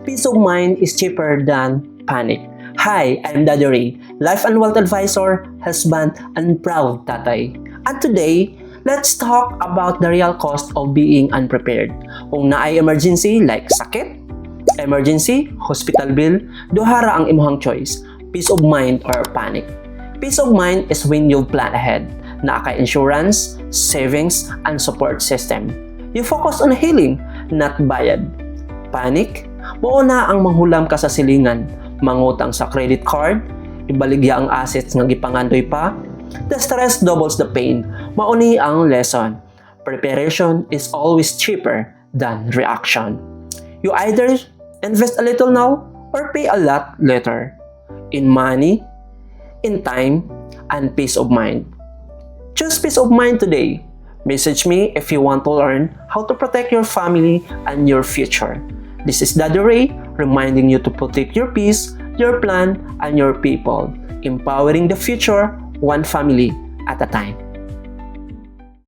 Peace of mind is cheaper than panic. Hi, I'm Daddy Ray, Life and Wealth Advisor, husband, and proud tatay. And today, let's talk about the real cost of being unprepared. Kung naay emergency like sakit, emergency, hospital bill, duhara ang imuhang choice, peace of mind or panic. Peace of mind is when you plan ahead, na kay insurance, savings, and support system. You focus on healing, not bayad. Panic, mauna ang manghulam ka sa silingan, mangutang sa credit card, ibaligya ang assets nga gipangandoy pa. The stress doubles the pain. Mauni ang lesson. Preparation is always cheaper than reaction. You either invest a little now or pay a lot later. In money, in time, and peace of mind. Choose peace of mind today. Message me if you want to learn how to protect your family and your future. This is Daddy Ray, reminding you to protect your peace, your plan, and your people, empowering the future one family at a time.